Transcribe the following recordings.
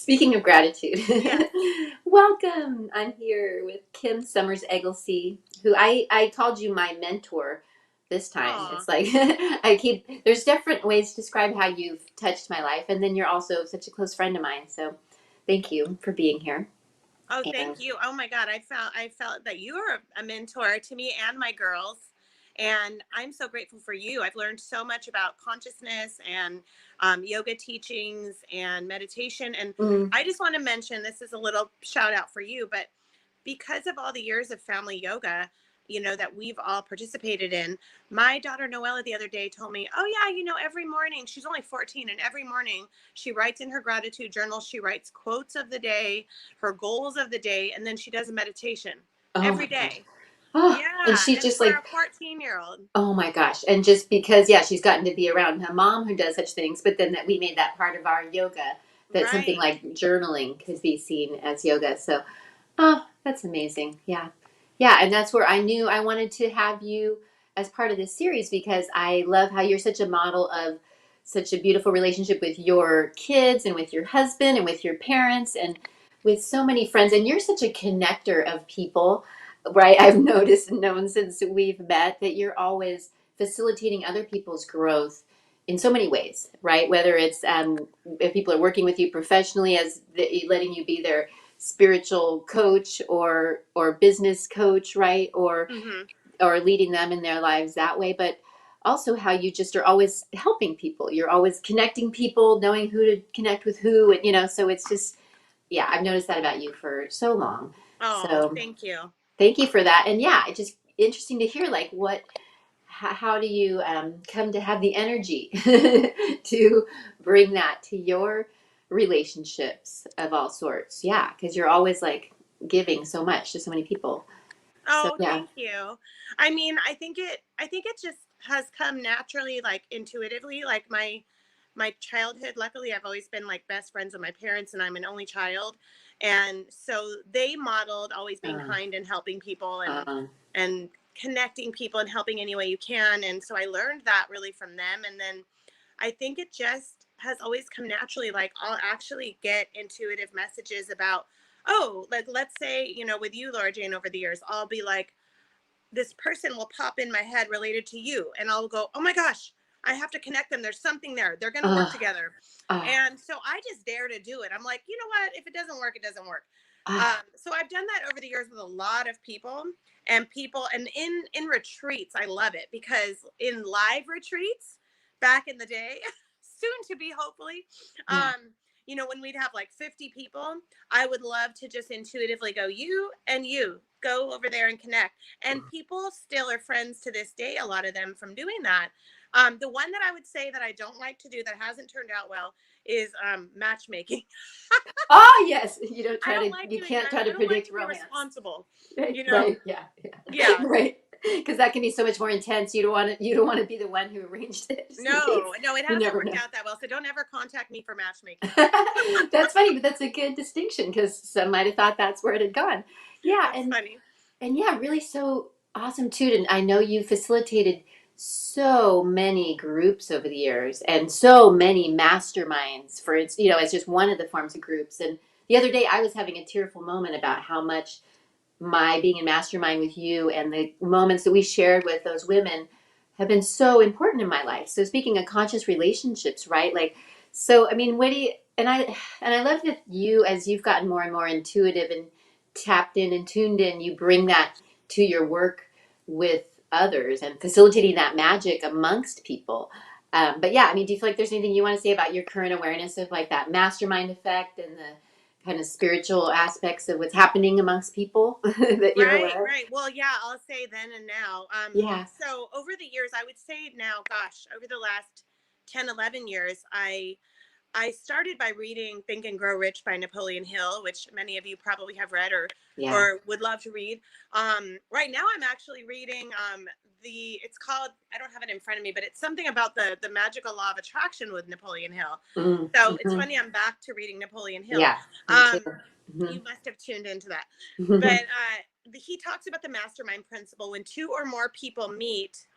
Speaking of gratitude, Yes. welcome. I'm here with Kim Somers Egelsee, who I called you my mentor this time. Aw. It's like there's different ways to describe how you've touched my life, and then you're also such a close friend of mine. So thank you for being here. Oh, And thank you. Oh my God. I felt that you are a mentor to me and my girls. And I'm so grateful for you. I've learned so much about consciousness and yoga teachings and meditation. And mm, I just want to mention this is a little shout out for you, but because of all the years of family yoga, that we've all participated in, my daughter Noella the other day told me, oh, yeah, every morning, she's only 14, and every morning she writes in her gratitude journal, she writes quotes of the day, her goals of the day, and then she does a meditation oh my every gosh, day. oh, and Yeah. she's And just for a like, 14-year-old. oh my gosh, and just because she's gotten to be around her mom who does such things, but then that we made that part of our yoga, that something Right. like journaling could be seen as yoga. So oh, that's amazing. Yeah. Yeah. And that's where I knew I wanted to have you as part of this series because I love how you're such a model of such a beautiful relationship with your kids and with your husband and with your parents and with so many friends. And you're such a connector of people, right? I've noticed and known since we've met that you're always facilitating other people's growth in so many ways, right? Whether it's if people are working with you professionally as letting you be their spiritual coach or business coach, right? Hmm. Or leading them in their lives that way, but also how you just are always helping people. You're always connecting people, knowing who to connect with who, and so it's just I've noticed that about you for so long. Oh, So thank you. thank you for that. And it's just interesting to hear like how do you come to have the energy to bring that to your relationships of all sorts? Yeah, because you're always like giving so much to so many people. So Oh, yeah. thank you. I mean, I think it just has come naturally, like intuitively, like my childhood. Luckily, I've always been like best friends with my parents, and I'm an only child. And so they modeled always being Uh, kind and helping people uh, and connecting people and helping any way you can. And so I learned that really from them. And then I think it just has always come naturally. Like I'll actually get intuitive messages about, oh, like let's say, with you, Laura Jane, over the years, I'll be like, this person will pop in my head related to you. And I'll go, oh my gosh, I have to connect them. There's something there. They're going to work uh, together. uh, And so I just dare to do it. I'm like, you know what? If it doesn't work, it doesn't work. uh, So I've done that over the years with a lot of people and in retreats. I love it because in live retreats back in the day, soon to be hopefully, yeah. when we'd have like 50 people, I would love to just intuitively go, you and you go over there and connect. And people still are friends to this day, a lot of them from doing that. The one that I would say that I don't like to do that hasn't turned out well is matchmaking. Oh yes, I don't like you doing can't that. try I to don't like predict to be romance. responsible, Right, you know? right, yeah, yeah. Yeah. Right. Because that can be so much more intense. You don't want to be the one who arranged it, just in case. No, no, it You hasn't never worked know. out that well. So don't ever contact me for matchmaking. That's funny, but that's a good distinction because some might have thought that's where it had gone. Yeah, That's funny. and yeah, really so awesome too. And I know you facilitated so many groups over the years and so many masterminds for it's it's just one of the forms of groups. And the other day I was having a tearful moment about how much my being in mastermind with you and the moments that we shared with those women have been so important in my life. So speaking of conscious relationships, right? Like, so I mean, what do you and I love that you, as you've gotten more and more intuitive and tapped in and tuned in, you bring that to your work with others and facilitating that magic amongst people. But yeah, I mean, do you feel like there's anything you want to say about your current awareness of like that mastermind effect and the kind of spiritual aspects of what's happening amongst people that you're Right, aware of? right. Well, yeah, I'll say then and now. Yeah. So over the years, I would say now, gosh, over the last 10, 11 years, I started by reading Think and Grow Rich by Napoleon Hill, which many of you probably have read Yeah. or would love to read. Right now, I'm actually reading it's called, I don't have it in front of me, but it's something about the magical law of attraction with Napoleon Hill. Mm, So it's hmm. funny, I'm back to reading Napoleon Hill. Yeah, me too. Um, Hmm. you must have tuned into that, but he talks about the mastermind principle when two or more people meet,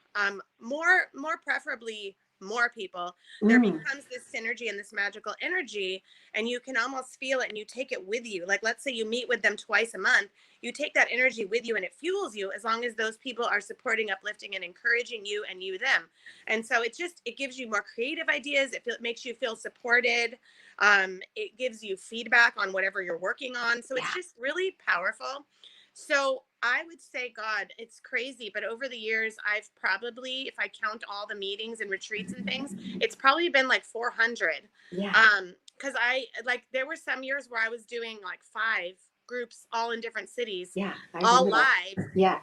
more preferably more people, there Mm. becomes this synergy and this magical energy, and you can almost feel it and you take it with you. Like, let's say you meet with them twice a month, you take that energy with you and it fuels you, as long as those people are supporting, uplifting, and encouraging you and you them. And so it gives you more creative ideas. It makes you feel supported. It gives you feedback on whatever you're working on. So it's Yeah. just really powerful. So I would say, God, it's crazy, but over the years, I've probably, if I count all the meetings and retreats and things, it's probably been like 400. Yeah. Because I like, there were some years where I was doing like 5 groups all in different cities, Yeah. I all remember that. live. Yeah.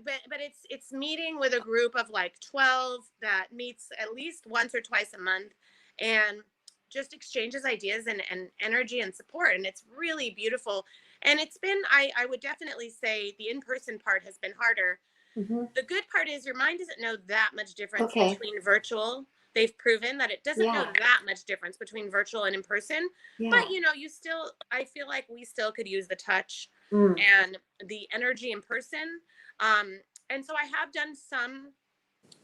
But it's meeting with a group of like 12 that meets at least once or twice a month, and just exchanges ideas and energy and support, and it's really beautiful. And it's been, I would definitely say the in-person part has been harder. Hmm. The good part is your mind doesn't know that much difference Okay. between virtual. They've proven that it doesn't know Yeah. that much difference between virtual and in person. Yeah. But you still, I feel like we still could use the touch Mm. and the energy in person. Um, and so I have done some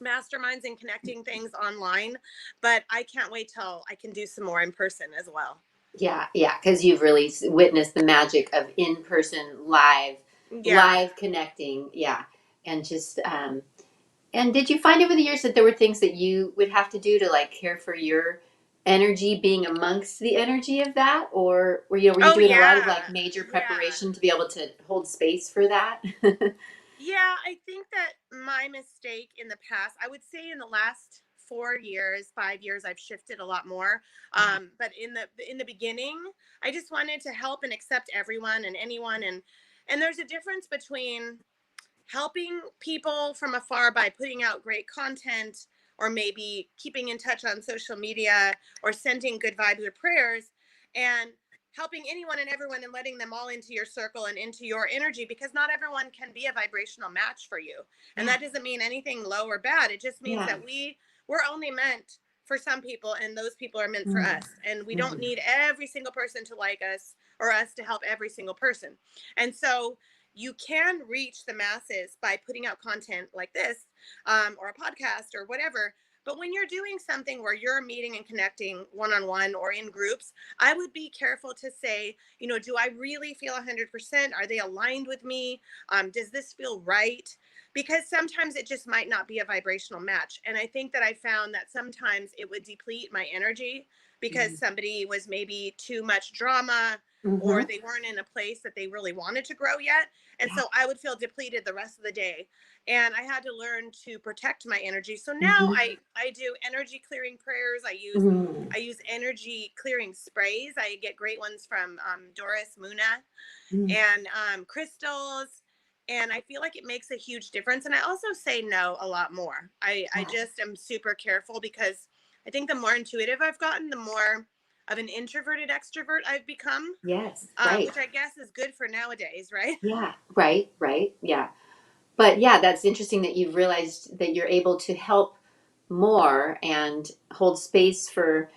masterminds and connecting things online, but I can't wait till I can do some more in person as well. Yeah. Yeah. Because you've really witnessed the magic of in-person Yeah. live connecting. Yeah. And just, and did you find over the years that there were things that you would have to do to like care for your energy being amongst the energy of that? Or were you Oh doing a lot of like yeah. major Yeah. preparation to be able to hold space for that? Yeah, I think that my mistake in the past, I would say in the last 4 years, 5 years, I've shifted a lot more. Yeah. But in the beginning, I just wanted to help and accept everyone and anyone, and there's a difference between helping people from afar by putting out great content, or maybe keeping in touch on social media, or sending good vibes or prayers, and helping anyone and everyone and letting them all into your circle and into your energy, because not everyone can be a vibrational match for you. And Yeah. that doesn't mean anything low or bad. It just means Yeah. that we're only meant for some people, and those people are meant for Mm. us, and we don't Mm. need every single person to like us, or us to help every single person. And so you can reach the masses by putting out content like this, or a podcast or whatever. But when you're doing something where you're meeting and connecting one on one or in groups, I would be careful to say, do I really feel 100%? Are they aligned with me? Does this feel right? Because sometimes it just might not be a vibrational match. And I think that I found that sometimes it would deplete my energy, because Mm. somebody was maybe too much drama, or Mm-hmm. they weren't in a place that they really wanted to grow yet. And Yeah. so I would feel depleted the rest of the day. And I had to learn to protect my energy. So now Mm-hmm. I do energy clearing prayers. I use Mm. I use energy clearing sprays. I get great ones from Doris Muna, Mm. and crystals. And I feel like it makes a huge difference. And I also say no a lot more. I Yeah. just am super careful, because I think the more intuitive I've gotten, the more of an introverted extrovert I've become, Yes. Right. which I guess is good for nowadays, right? Yeah. Right. Right. Yeah. But yeah, that's interesting that you've realized that you're able to help more and hold space for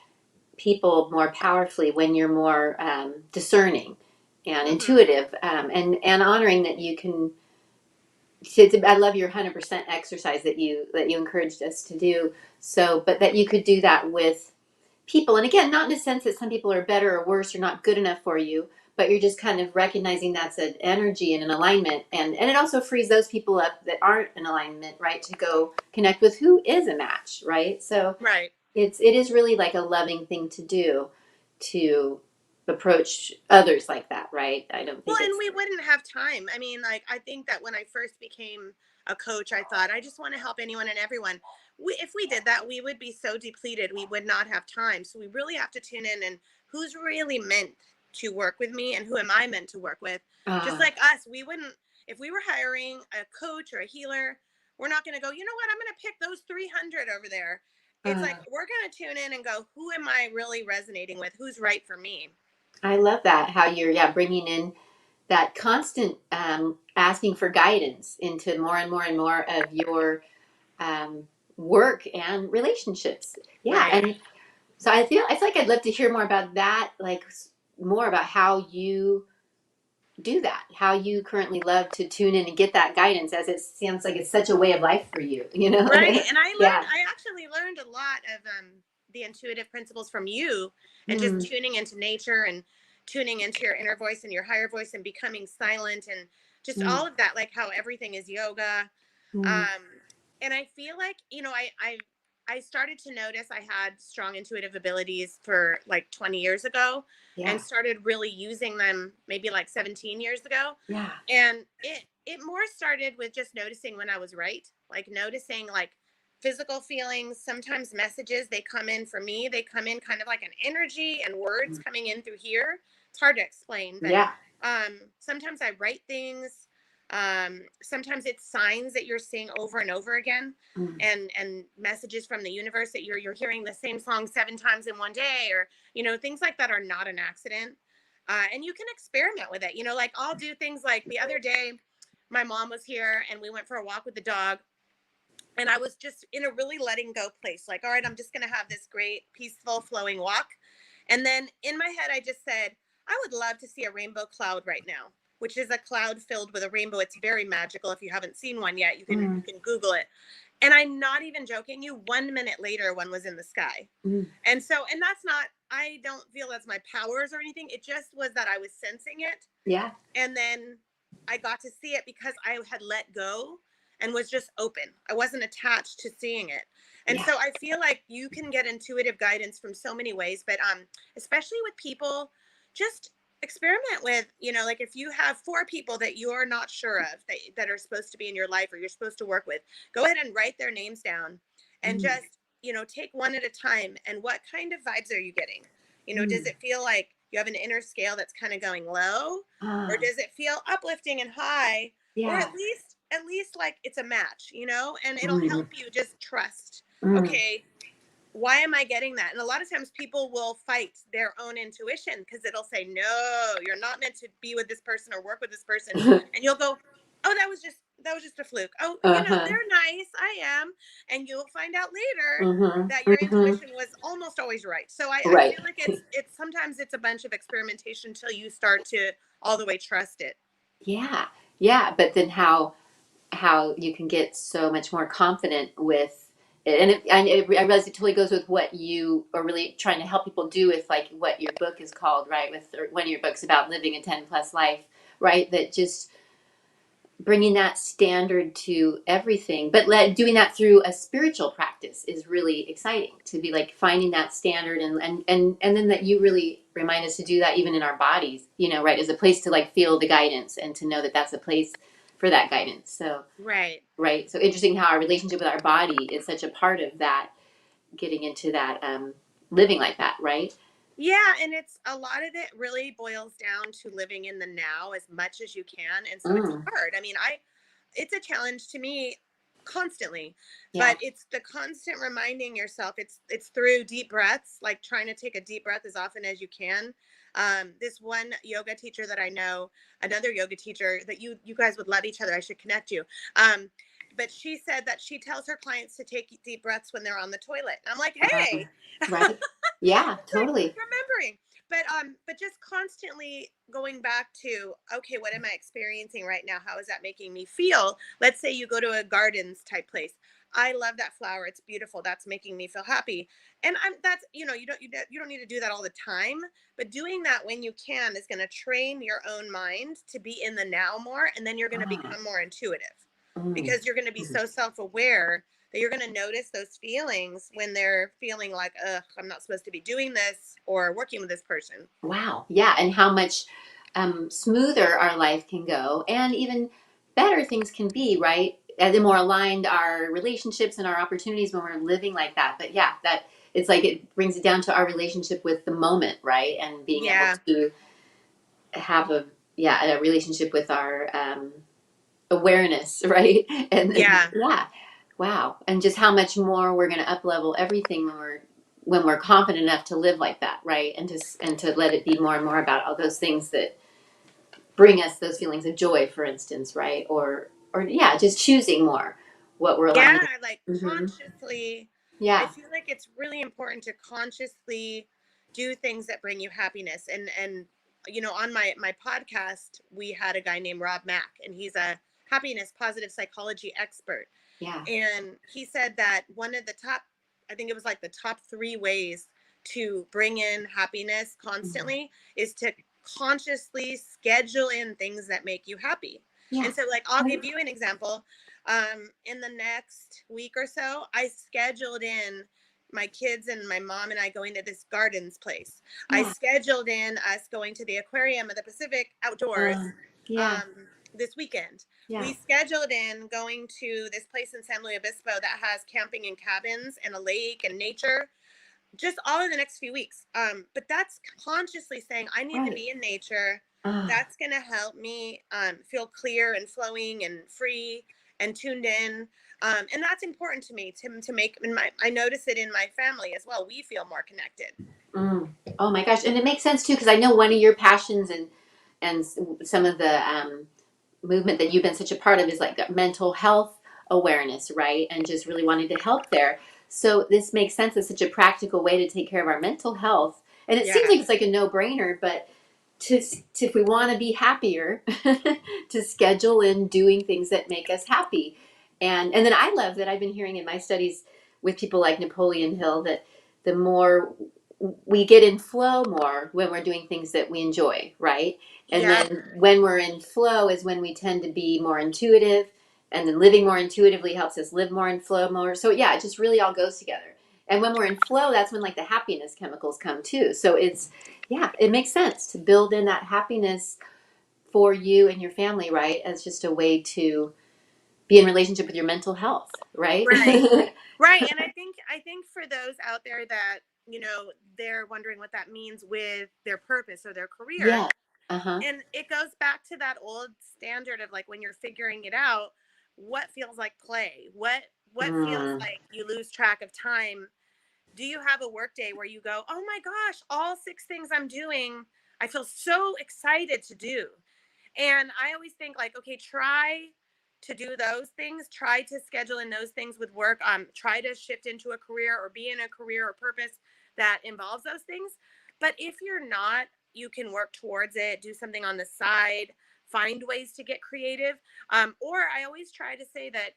people more powerfully when you're more discerning and Hmm. intuitive, and honoring that you can. I love your 100% exercise that you encouraged us to do. So, but that you could do that with people, and again, not in a sense that some people are better or worse or not good enough for you, but you're just kind of recognizing that's an energy and an alignment, and it also frees those people up that aren't in alignment, right, to go connect with who is a match, right? So Right. it is really like a loving thing to do, to approach others like that, right? I don't Well, think and it's we wouldn't have time. I mean, like, I think that when I first became a coach, I thought I just want to help anyone and everyone. If we did that, we would be so depleted. We would not have time. So we really have to tune in, and who's really meant to work with me, and who am I meant to work with? Just uh, like us, we wouldn't, if we were hiring a coach or a healer, we're not going to go, you know what, I'm going to pick those 300 over there. It's uh, like, we're going to tune in and go, who am I really resonating with? Who's right for me? I love that, how you're, yeah, bringing in that constant asking for guidance into more and more and more of your um, work and relationships. Yeah, Right. and so I feel like I'd love to hear more about that, like more about how you do that, how you currently love to tune in and get that guidance, as it sounds like it's such a way of life for you, you know? Right. And Yeah. I actually learned a lot of the intuitive principles from you, and just Mm, tuning into nature and tuning into your inner voice and your higher voice and becoming silent and just mm, all of that, like how everything is yoga. mm. Um, and I feel like, I started to notice I had strong intuitive abilities for like 20 years ago, Yeah. and started really using them maybe like 17 years ago. Yeah. And it more started with just noticing when I was right, like noticing like physical feelings, sometimes messages, they come in for me, they come in kind of like an energy and words Mm. coming in through here. It's hard to explain, but Yeah. sometimes I write things. Sometimes it's signs that you're seeing over and over again, Mm. and messages from the universe that you're hearing the same song 7 times in one day, or things like that are not an accident. And you can experiment with it. Like I'll do things like the other day, my mom was here and we went for a walk with the dog, and I was just in a really letting go place. Like, all right, I'm just going to have this great, peaceful, flowing walk. And then in my head, I just said, I would love to see a rainbow cloud right now, which is a cloud filled with a rainbow. It's very magical. If you haven't seen one yet, you Mm. can Google it. And I'm not even joking you. 1 minute later, one was in the sky. Mm. And that's not, I don't feel that's my powers or anything. It just was that I was sensing it. Yeah. And then I got to see it because I had let go and was just open. I wasn't attached to seeing it. And Yeah. so I feel like you can get intuitive guidance from so many ways, but especially with people, just experiment with, like if you have 4 people that you're not sure of that are supposed to be in your life or you're supposed to work with, go ahead and write their names down and Mm. just, take one at a time. And what kind of vibes are you getting? Does Mm. it feel like you have an inner scale that's kind of going low, or Ah. does it feel uplifting and high, or Yeah. at least like it's a match, and it'll Mm. help you just trust, Mm. okay, why am I getting that? And a lot of times people will fight their own intuition because it'll say, no, you're not meant to be with this person or work with this person. And you'll go, oh, that was just a fluke. Oh, Uh-huh. they're nice. I am. And you'll find out later Mm-hmm. that your Mm-hmm. intuition was almost always right. So I Right. feel like it's sometimes it's a bunch of experimentation till you start to all the way trust it. Yeah. Yeah. But then how you can get so much more confident with it. I realize it totally goes with what you are really trying to help people do with like what your book is called, right? With or one of your books about living a 10 plus life, right? That just bringing that standard to everything, but doing that through a spiritual practice is really exciting to be like finding that standard and then that you really remind us to do that even in our bodies, right? As a place to like feel the guidance and to know that that's a place for that guidance. So, Right. right. So interesting how our relationship with our body is such a part of that, getting into that, living like that, right? Yeah, and it's a lot of it really boils down to living in the now as much as you can. And so it's Mm, hard. I mean, it's a challenge to me constantly, yeah. but it's the constant reminding yourself. It's through deep breaths, like trying to take a deep breath as often as you can. This one yoga teacher that I know, another yoga teacher that you guys would love each other. I should connect you. But she said that she tells her clients to take deep breaths when they're on the toilet. And I'm like, hey, Right. Yeah, it's like totally. remembering. But just constantly going back to, okay, what am I experiencing right now? How is that making me feel? Let's say you go to a gardens type place. I love that flower. It's beautiful. That's making me feel happy. And that's, you don't need to do that all the time, but doing that when you can is going to train your own mind to be in the now more, and then you're going to Ah, become more intuitive mm, because you're going to be mm. so self-aware that you're going to notice those feelings when they're feeling like, ugh, I'm not supposed to be doing this or working with this person. Wow. Yeah. And how much smoother our life can go and even better things can be, right? And the more aligned our relationships and our opportunities when we're living like that. But yeah, that it's like it brings it down to our relationship with the moment, right? And being able Yeah. to have a relationship with our awareness, right? And Yeah. yeah, wow. And just how much more we're going to up level everything when we're confident enough to live like that, right? And to let it be more and more about all those things that bring us those feelings of joy, for instance, right? Or yeah, just choosing more what we're Yeah. aligning. Like Mm-hmm. consciously, I Yeah. feel like it's really important to consciously do things that bring you happiness. And on my podcast, we had a guy named Rob Mack, and he's a happiness positive psychology expert. Yeah. And he said that one of the top, I think it was like the top 3 ways to bring in happiness Mm. constantly is to consciously schedule in things that make you happy. Yeah. And so, like, I'll give you an example. In the next week or so, I scheduled in my kids and my mom and I going to this gardens place. I Yeah. scheduled in us going to the aquarium of the Pacific outdoors Uh, yeah. um, this weekend. Yeah. We scheduled in going to this place in San Luis Obispo that has camping and cabins and a lake and nature, just all in the next few weeks. But that's consciously saying I need to Right. be in nature. Uh, That's going to help me feel clear and flowing and free and tuned in. And that's important to me to make. I notice it in my family as well. We feel more connected. mm. Oh my gosh. And it makes sense too, because I know one of your passions and some of the movement that you've been such a part of is like mental health awareness, right? And just really wanting to help there. So this makes sense as such a practical way to take care of our mental health. And it seems Yeah. like it's like a no-brainer, but to if we want to be happier, to schedule in doing things that make us happy. And then I love that I've been hearing in my studies with people like Napoleon Hill that the more we get in flow more when we're doing things that we enjoy, right? And Yeah. then when we're in flow is when we tend to be more intuitive, and then living more intuitively helps us live more in flow more. So yeah, it just really all goes together. And when we're in flow, that's when like the happiness chemicals come too. So it's, yeah, it makes sense to build in that happiness for you and your family, right? As just a way to be in relationship with your mental health, right? Right. Right. And I think for those out there that, they're wondering what that means with their purpose or their career. Yeah. Uh-huh. And it goes back to that old standard of like when you're figuring it out, what feels like play? What feels Mm, like you lose track of time? Do you have a work day where you go, "Oh my gosh, all 6 things I'm doing, I feel so excited to do." And I always think like, okay, try to do those things, try to schedule in those things with work, try to shift into a career or be in a career or purpose that involves those things. But if you're not, you can work towards it, do something on the side, find ways to get creative. Or I always try to say that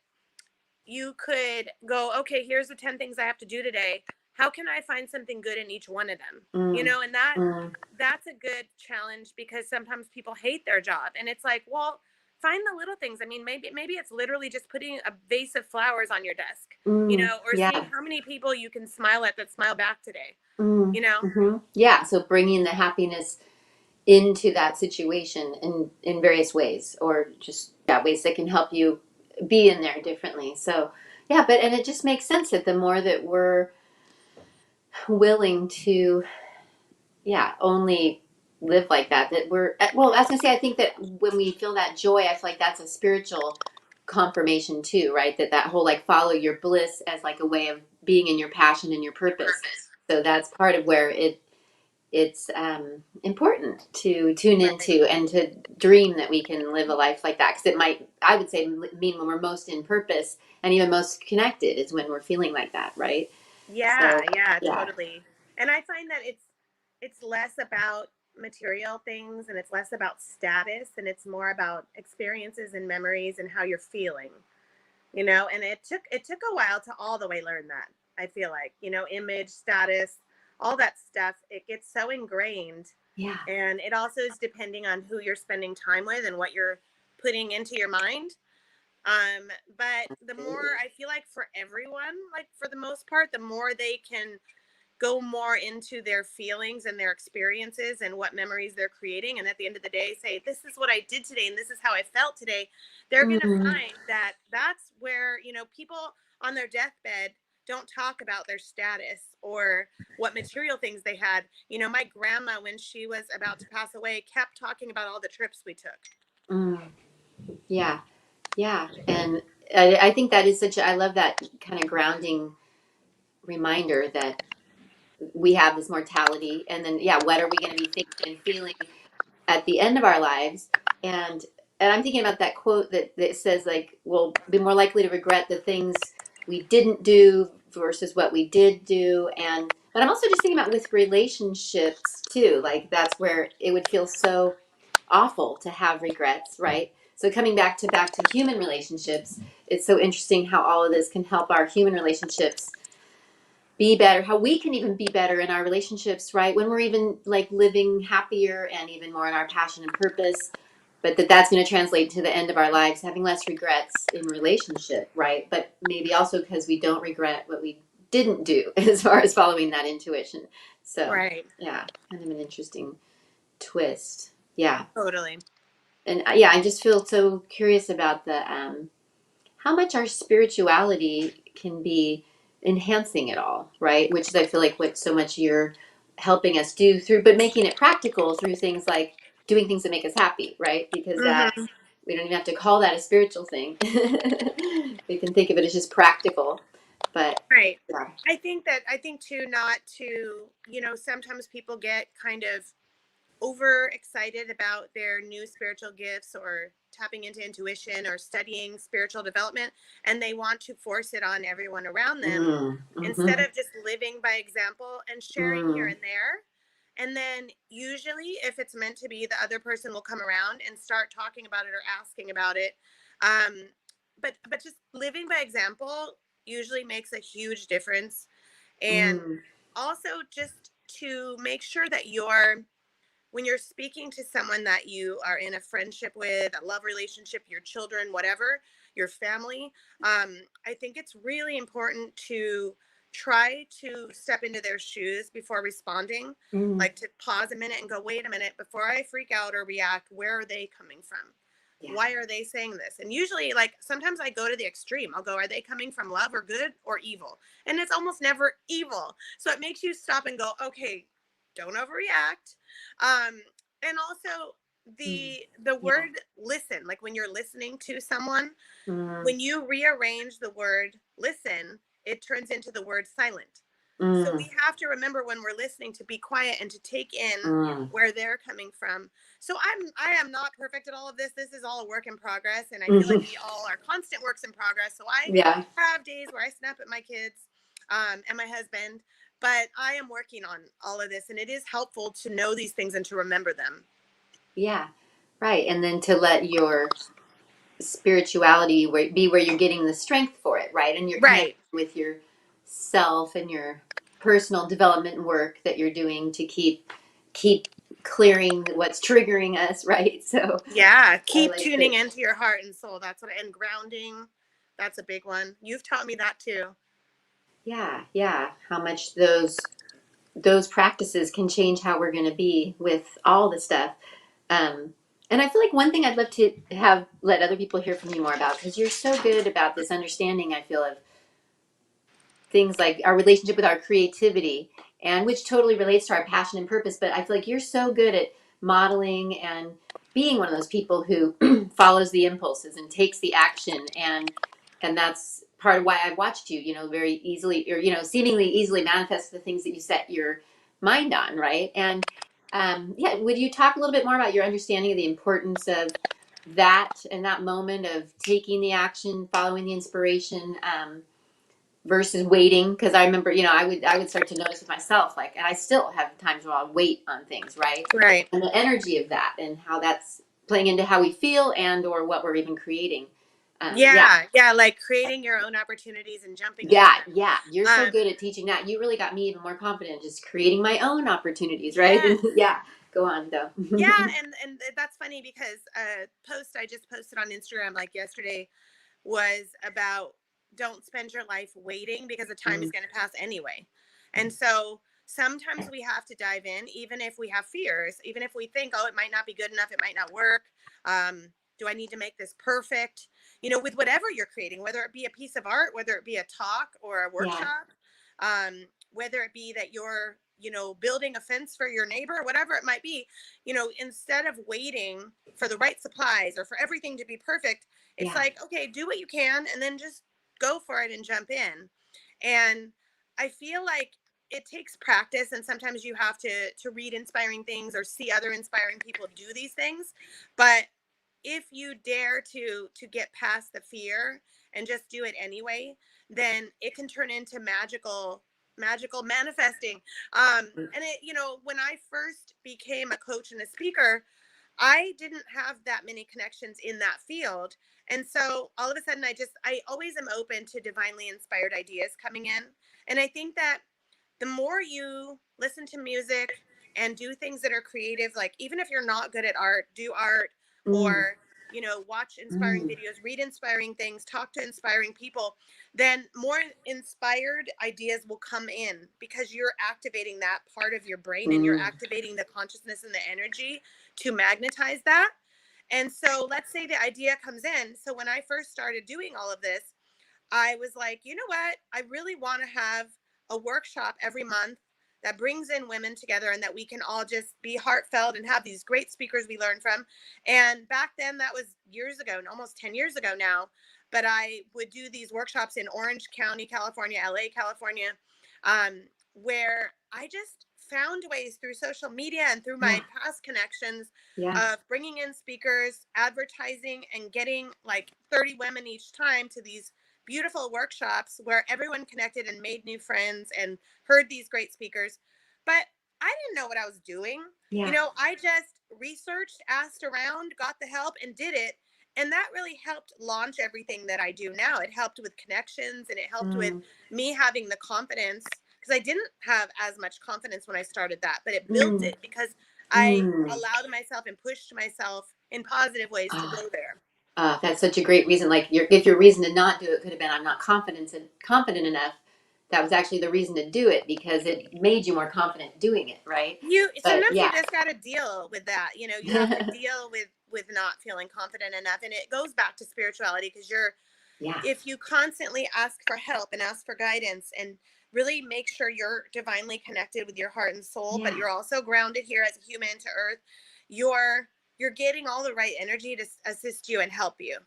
you could go, okay, here's the 10 things I have to do today. How can I find something good in each one of them? mm, And that mm, that's a good challenge because sometimes people hate their job and it's like, well, find the little things. I mean, maybe it's literally just putting a vase of flowers on your desk, or seeing yeah. how many people you can smile at that smile back today, Mm, you know? Yeah. So bringing the happiness into that situation in various ways, or just yeah, ways that can help you be in there differently. So yeah, but and it just makes sense that the more that we're willing to yeah only live like that, that we're well, I was gonna say, I think that when we feel that joy, I feel like that's a spiritual confirmation too, right? That whole like follow your bliss as like a way of being in your passion and your purpose. So that's part of where it's important to tune Right. into and to dream that we can live a life like that, because it might, I would say, mean when we're most in purpose and even most connected is when we're feeling like that, right? Yeah, So yeah, yeah. totally. And I find that it's less about material things and it's less about status and it's more about experiences and memories and how you're feeling. And it took a while to all the way learn that. I feel like, image, status, all that stuff, it gets so ingrained, Yeah. and it also is depending on who you're spending time with and what you're putting into your mind. But the more I feel like for everyone, like for the most part, the more they can go more into their feelings and their experiences and what memories they're creating. And at the end of the day, say, this is what I did today and this is how I felt today. They're going to Mm, find that that's where, people on their deathbed don't talk about their status or what material things they had. My grandma, when she was about to pass away, kept talking about all the trips we took. mm, yeah. Yeah. And I think that is such I love that kind of grounding reminder that we have this mortality, and then yeah, what are we going to be thinking and feeling at the end of our lives? and and I'm thinking about that quote that says like we'll be more likely to regret the things we didn't do versus what we did do. And But I'm also just thinking about with relationships too. Like that's where it would feel so awful to have regrets, right? So coming back to human relationships, it's so interesting how all of this can help our human relationships be better, how we can even be better in our relationships, right? When we're even like living happier and even more in our passion and purpose, but that's going to translate to the end of our lives, having less regrets in relationship, right? But maybe also because we don't regret what we didn't do as far as following that intuition. So, Right. yeah, kind of an interesting twist. Yeah. Totally. And yeah, I just feel so curious about the how much our spirituality can be enhancing it all, right? Which is, I feel like, what so much you're helping us do through, but making it practical through things like doing things that make us happy, right? Because Hmm. that's, we don't even have to call that a spiritual thing. We can think of it as just practical. But Right. yeah. I think too, not to, sometimes people get kind of over excited about their new spiritual gifts or tapping into intuition or studying spiritual development, and they want to force it on everyone around them Mm, instead mm-hmm, of just living by example and sharing here mm, and there. And then usually if it's meant to be, the other person will come around and start talking about it or asking about it. um, but just living by example usually makes a huge difference. And mm, also just to make sure that you're, when you're speaking to someone that you are in a friendship with, a love relationship, your children, whatever, your family, I think it's really important to try to step into their shoes before responding, mm. like to pause a minute and go, wait a minute, before I freak out or react, where are they coming from? Yeah. Why are they saying this? And usually, like, sometimes I go to the extreme. I'll go, are they coming from love or good or evil? And it's almost never evil. So it makes you stop and go, okay, don't overreact. And also Mm, the yeah. word listen, like when you're listening to someone, Mm, when you rearrange the word listen, it turns into the word silent. So mm, we have to remember when we're listening to be quiet and to take in mm. where they're coming from. So I am not perfect at all of this. This is all a work in progress, and I feel like Mhm. we all are constant works in progress. So I Yeah. have days where I snap at my kids, and my husband, but I am working on all of this, and it is helpful to know these things and to remember them. Yeah. Right. And then to let your spirituality be where you're getting the strength for it, right? And you're connecting Right. with yourself and your personal development work that you're doing to keep clearing what's triggering us, right? So Yeah, I keep like that. tuning into your heart and soul. That's what, and grounding. That's a big one. You've taught me that too. Yeah, yeah. How much those practices can change how we're going to be with all the stuff. Um, and I feel like one thing I'd love to have let other people hear from you more about because you're so good about this understanding. I feel of things like our relationship with our creativity and which totally relates to our passion and purpose, but I feel like you're so good at modeling and being one of those people who follows the impulses and takes the action, and that's part of why I've watched you, very easily, or seemingly easily manifest the things that you set your mind on, right? And yeah, would you talk a little bit more about your understanding of the importance of that and that moment of taking the action, following the inspiration, versus waiting? Because I remember, I would start to notice with myself, like, and I still have times where I'll wait on things, right? Right. And the energy of that and how that's playing into how we feel and or what we're even creating. Yeah. Yeah, yeah, like creating your own opportunities and jumping into Yeah, them. yeah, you're so Um, good at teaching that. You really got me even more confident just creating my own opportunities, right? And yes. yeah, go on though. Yeah, and that's funny because a post I just posted on Instagram like yesterday was about don't spend your life waiting because the time is Mm, going to pass anyway. And so sometimes we have to dive in, even if we have fears, even if we think, oh, it might not be good enough, it might not work. Do I need to make this perfect? With whatever you're creating, whether it be a piece of art, whether it be a talk or a yeah, workshop, whether it be that you're, building a fence for your neighbor, whatever it might be, instead of waiting for the right supplies or for everything to be perfect, it's yeah, like, okay, do what you can and then just go for it and jump in. And I feel like it takes practice, and sometimes you have to read inspiring things or see other inspiring people do these things. But if you dare to get past the fear and just do it anyway, then it can turn into magical manifesting. And it, when I first became a coach and a speaker, I didn't have that many connections in that field. And so all of a sudden, I always am open to divinely inspired ideas coming in. And I think that the more you listen to music and do things that are creative, like even if you're not good at art, do art, Mm, or watch inspiring mm, videos, read inspiring things, talk to inspiring people, then more inspired ideas will come in because you're activating that part of your brain and you're mm, activating the consciousness and the energy to magnetize that. And so let's say the idea comes in. So when I first started doing all of this, I was like, you know what? I really want to have a workshop every month that brings in women together and that we can all just be heartfelt and have these great speakers we learn from. And back then, that was years ago, almost 10 years ago now. But I would do these workshops in Orange County, California, LA, California, where I just found ways through social media and through yeah, my past connections yeah. of bringing in speakers, advertising, and getting like 30 women each time to these beautiful workshops where everyone connected and made new friends and heard these great speakers. But I didn't know what I was doing. Yeah. I just researched, asked around, got the help, and did it. And that really helped launch everything that I do now. It helped with connections and it helped with Mm, me having the confidence because I didn't have as much confidence when I started that, but it built mm, it because I mm. allowed myself and pushed myself in positive ways to Ah, go there. that's such a great reason. Like, if your reason to not do it could have been, I'm not confident enough. That was actually the reason to do it because it made you more confident doing it, right? You But sometimes you yeah, just got to deal with that. You have to deal with not feeling confident enough, and it goes back to spirituality because yeah, if you constantly ask for help and ask for guidance and really make sure you're divinely connected with your heart and soul, but yeah. you're also grounded here as a human to earth, you're getting all the right energy to assist you and help you.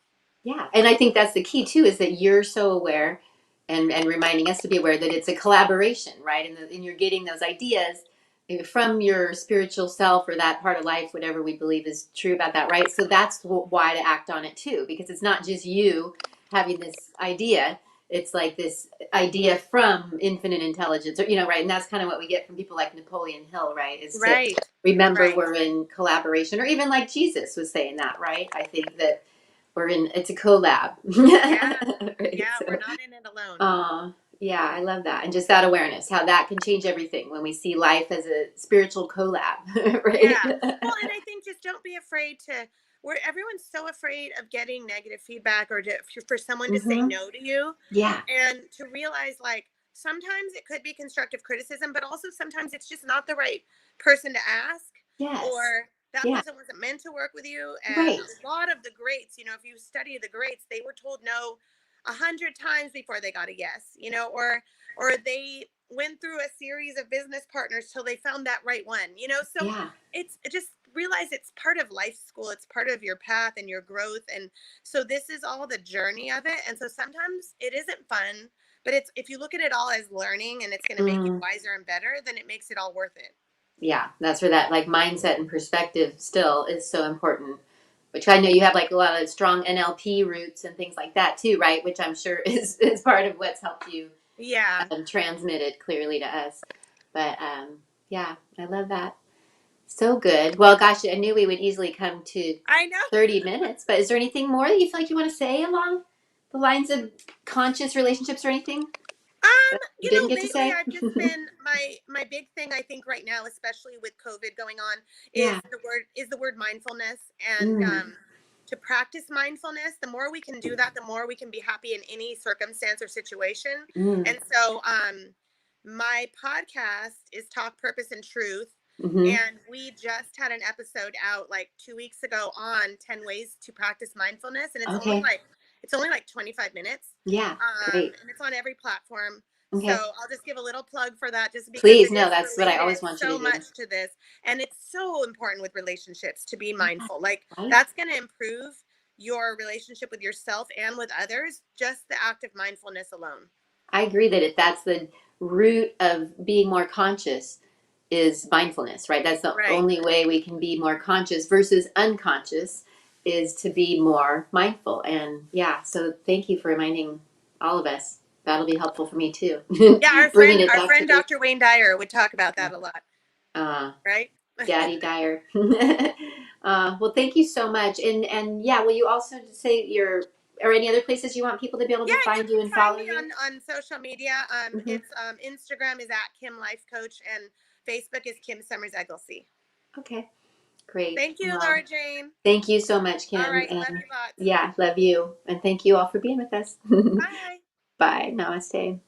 Yeah, and I think that's the key too, is that you're so aware, and reminding us to be aware that it's a collaboration, right? And you're getting those ideas from your spiritual self or that part of life, whatever we believe is true about that, right? So that's why to act on it too, because it's not just you having this idea. It's like this idea from infinite intelligence, or right? And that's kind of what we get from people like Napoleon Hill, right? Is to Right. remember Right. we're in collaboration, or even like Jesus was saying that, right? I think that it's a collab. Yeah. Right, Yeah, we're so not in it alone. yeah, I love that. And just that awareness, how that can change everything when we see life as a spiritual collab. Right. Yeah. Well, and I think just don't be afraid to where everyone's so afraid of getting negative feedback or for someone to say Mm-hmm. no to you, Yeah. and to realize like sometimes it could be constructive criticism, but also sometimes it's just not the right person to ask, Yes. or that Yeah. person wasn't meant to work with you. And Right. a lot of the greats, if you study the greats, they were told no 100 times before they got a yes, or they went through a series of business partners till they found that right one, so Yeah. it's just realize it's part of life school, it's part of your path and your growth, and so this is all the journey of it. And so sometimes it isn't fun, but it's if you look at it all as learning and it's going to make you Mm, wiser and better, then it makes it all worth it. yeah. That's where that like mindset and perspective still is so important. Which I know you have like a lot of strong NLP roots and things like that too, right? Which I'm sure is part of what's helped you Yeah, transmit it clearly to us. But yeah, I love that. So good. Well, gosh, I knew we would easily come to I know. 30 minutes, but is there anything more that you feel like you want to say along the lines of conscious relationships or anything that you didn't get to Lately say? I've just been my big thing I think right now, especially with COVID going on, Yeah. is the word mindfulness. And Mm, to practice mindfulness, the more we can do that, the more we can be happy in any circumstance or situation. mm, And so my podcast is Talk Purpose and Truth. mm-hmm. And we just had an episode out like 2 weeks ago on 10 ways to practice mindfulness. And Okay. it's only like 25 minutes. Yeah. Great. And it's on every platform. So Okay. I'll just give a little plug for that just because Please, it no, is that's what I related always want you so to do. much to this. And it's so important with relationships to be Yeah. mindful. Like Right? that's going to improve your relationship with yourself and with others, just the act of mindfulness alone. I agree that that's the root of being more conscious is mindfulness, right? That's the Right. only way we can be more conscious versus unconscious is to be more mindful. And yeah, so thank you for reminding all of us. That'll be helpful for me too. Yeah, Bringing it our back to friend basics. Dr. Wayne Dyer would talk about that a lot, Uh, right? Daddy Dyer. Well, thank you so much. And yeah, will you also say your or any other places you want people to be able Yeah, to you find you can and find follow me you? on social media. Hmm. It's Instagram is at Kim Life Coach, and Facebook is Kim Somers Egelsee. Okay, great. Thank you, Well, Laura Jane. thank you so much, All Kim. right, love And you lots. yeah, love you. And thank you all for being with us. Bye. Bye. Namaste.